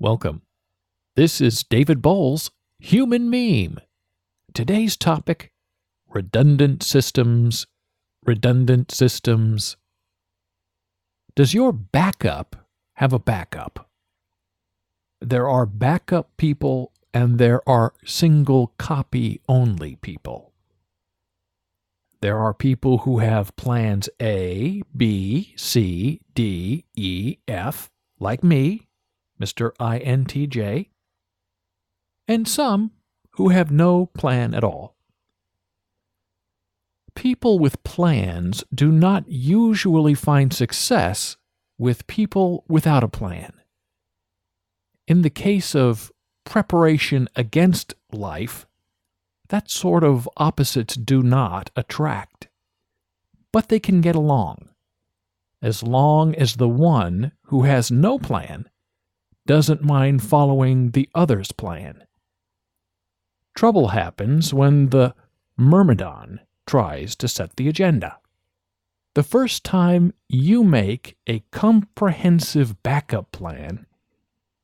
Welcome. This is David Boles, Human Meme. Today's topic, redundant systems. Redundant systems. Does your backup have a backup? There are backup people and there are single copy only people. There are people who have plans A, B, C, D, E, F, like me, Mr. INTJ, and some who have no plan at all. People with plans do not usually find success with people without a plan. In the case of preparation against life, that sort of opposites do not attract. But they can get along, as long as the one who has no plan doesn't mind following the other's plan. Trouble happens when the myrmidon tries to set the agenda. The first time you make a comprehensive backup plan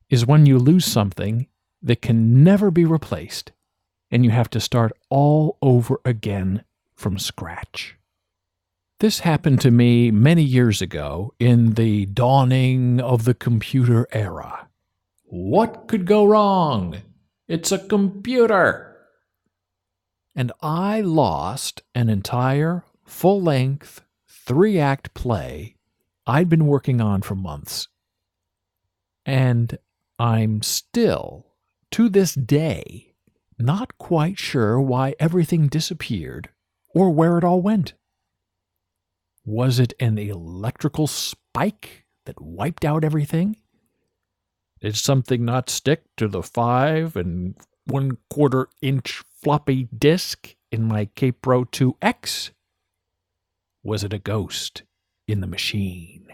is when you lose something that can never be replaced, and you have to start all over again from scratch. This happened to me many years ago in the dawning of the computer era. What could go wrong? It's a computer! And I lost an entire, full-length, 3-act play I'd been working on for months. And I'm still, to this day, not quite sure why everything disappeared or where it all went. Was it an electrical spike that wiped out everything? Did something not stick to the 5 1/4 inch floppy disk in my K-Pro 2X? Was it a ghost in the machine?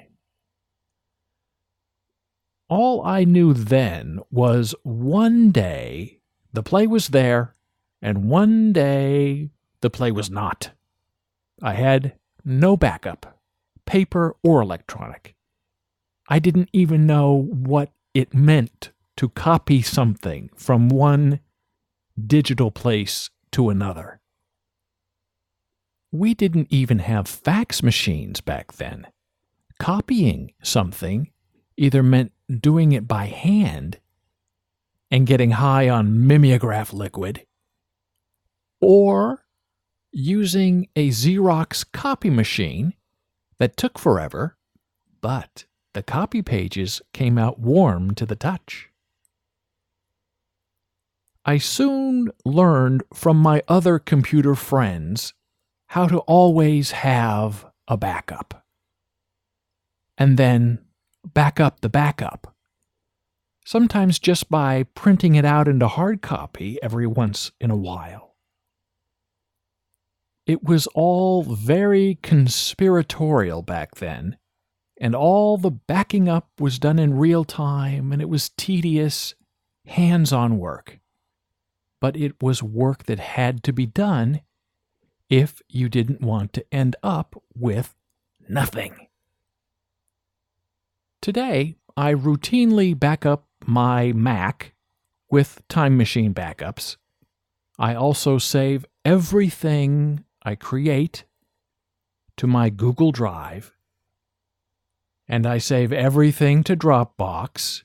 All I knew then was one day the play was there, and one day the play was not. I had no backup, paper or electronic. I didn't even know what it meant to copy something from one digital place to another. We didn't even have fax machines back then. Copying something either meant doing it by hand and getting high on mimeograph liquid, or using a Xerox copy machine that took forever, but the copy pages came out warm to the touch. I soon learned from my other computer friends how to always have a backup. And then back up the backup. Sometimes just by printing it out into hard copy every once in a while. It was all very conspiratorial back then, and all the backing up was done in real time, and it was tedious, hands-on work. But it was work that had to be done if you didn't want to end up with nothing. Today, I routinely back up my Mac with Time Machine backups. I also save everything I create to my Google Drive, and I save everything to Dropbox,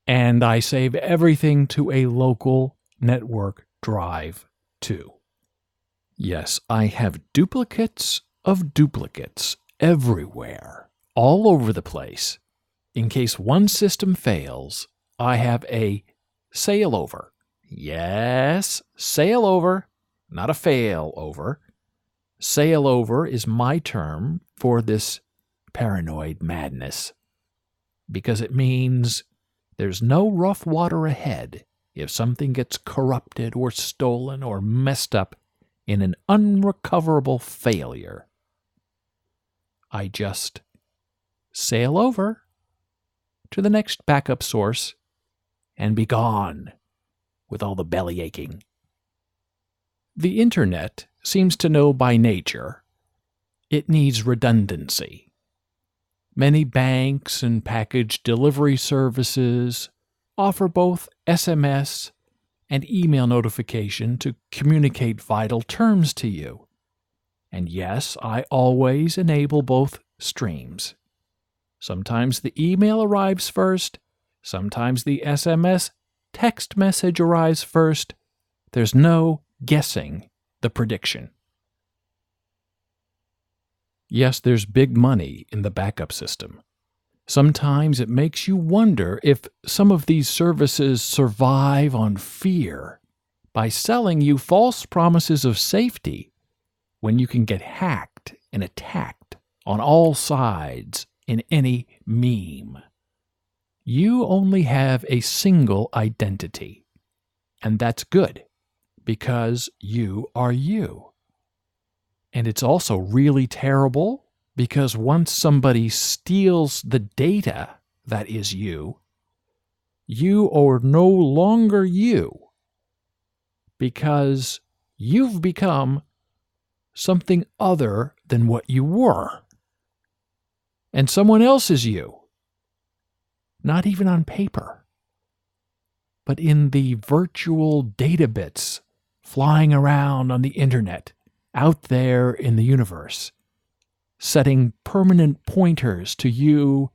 and I save everything to a local network drive too. Yes, I have duplicates of duplicates everywhere, all over the place. In case one system fails, I have a failover. Yes, failover, not a failover. Failover is my term for this paranoid madness, because it means there's no rough water ahead if something gets corrupted or stolen or messed up in an unrecoverable failure. I just sail over to the next backup source and be gone with all the belly aching. The internet seems to know by nature it needs redundancy. Many banks and package delivery services offer both SMS and email notification to communicate vital terms to you. And yes, I always enable both streams. Sometimes the email arrives first, sometimes the SMS text message arrives first. There's no guessing the prediction. Yes, there's big money in the backup system. Sometimes it makes you wonder if some of these services survive on fear by selling you false promises of safety when you can get hacked and attacked on all sides in any meme. You only have a single identity, and that's good because you are you. And it's also really terrible because once somebody steals the data that is you, you are no longer you because you've become something other than what you were. And someone else is you. Not even on paper, but in the virtual data bits flying around on the internet, out there in the universe, setting permanent pointers to you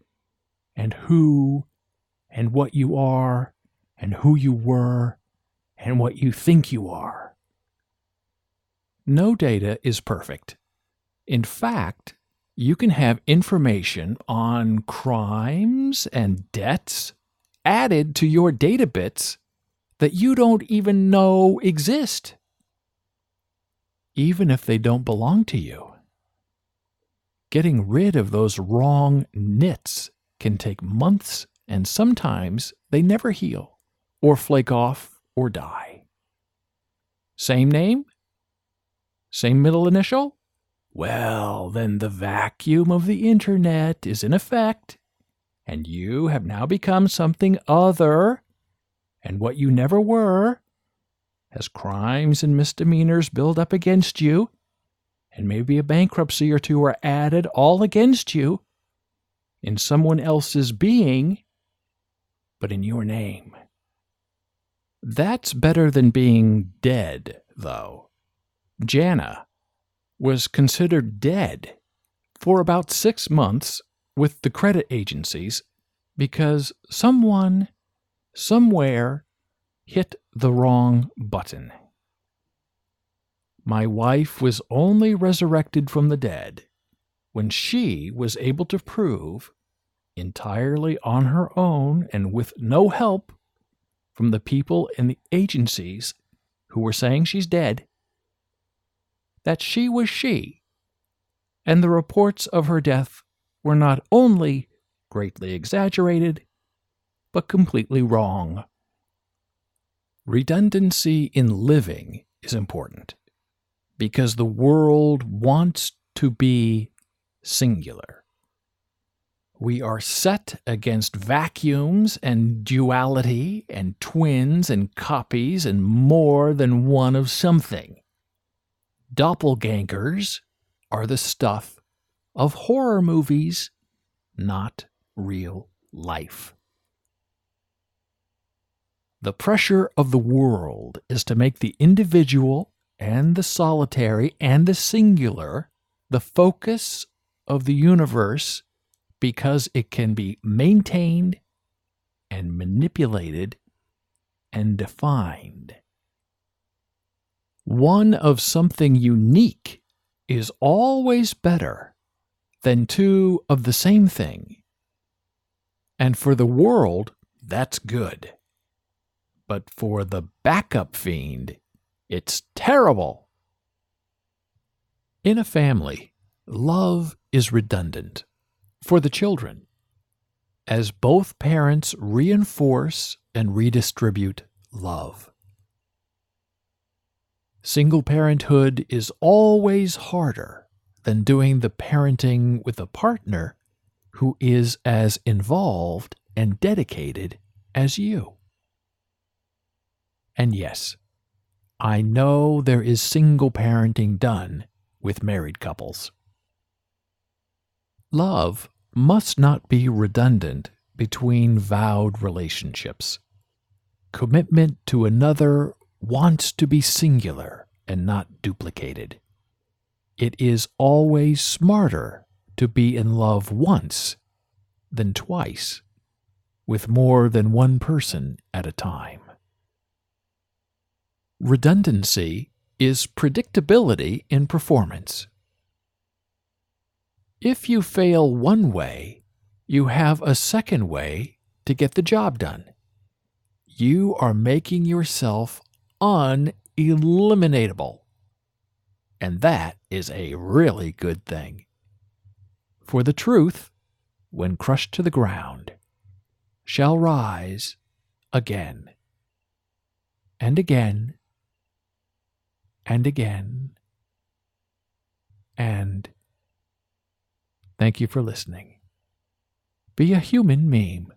and who and what you are and who you were and what you think you are. No data is perfect. In fact, you can have information on crimes and debts added to your data bits that you don't even know exist, even if they don't belong to you. Getting rid of those wrong nits can take months, and sometimes they never heal, or flake off, or die. Same name? Same middle initial? Well, then the vacuum of the internet is in effect, and you have now become something other, and what you never were, as crimes and misdemeanors build up against you, and maybe a bankruptcy or two are added all against you, in someone else's being, but in your name. That's better than being dead, though. Jana was considered dead for about 6 months with the credit agencies because someone, somewhere, hit the wrong button. My wife was only resurrected from the dead when she was able to prove, entirely on her own and with no help from the people in the agencies who were saying she's dead, that she was she, and the reports of her death were not only greatly exaggerated, but completely wrong. Redundancy in living is important because the world wants to be singular. We are set against vacuums and duality and twins and copies and more than one of something. Doppelgangers are the stuff of horror movies, not real life. The pressure of the world is to make the individual and the solitary and the singular the focus of the universe because it can be maintained and manipulated and defined. One of something unique is always better than two of the same thing. And for the world, that's good. But for the backup fiend, it's terrible. In a family, love is redundant for the children, as both parents reinforce and redistribute love. Single parenthood is always harder than doing the parenting with a partner who is as involved and dedicated as you. And yes, I know there is single parenting done with married couples. Love must not be redundant between vowed relationships. Commitment to another wants to be singular and not duplicated. It is always smarter to be in love once than twice, with more than one person at a time. Redundancy is predictability in performance. If you fail one way, you have a second way to get the job done. You are making yourself uneliminatable. And that is a really good thing. For the truth, when crushed to the ground, shall rise again, and again, and again, and thank you for listening. Be a human meme.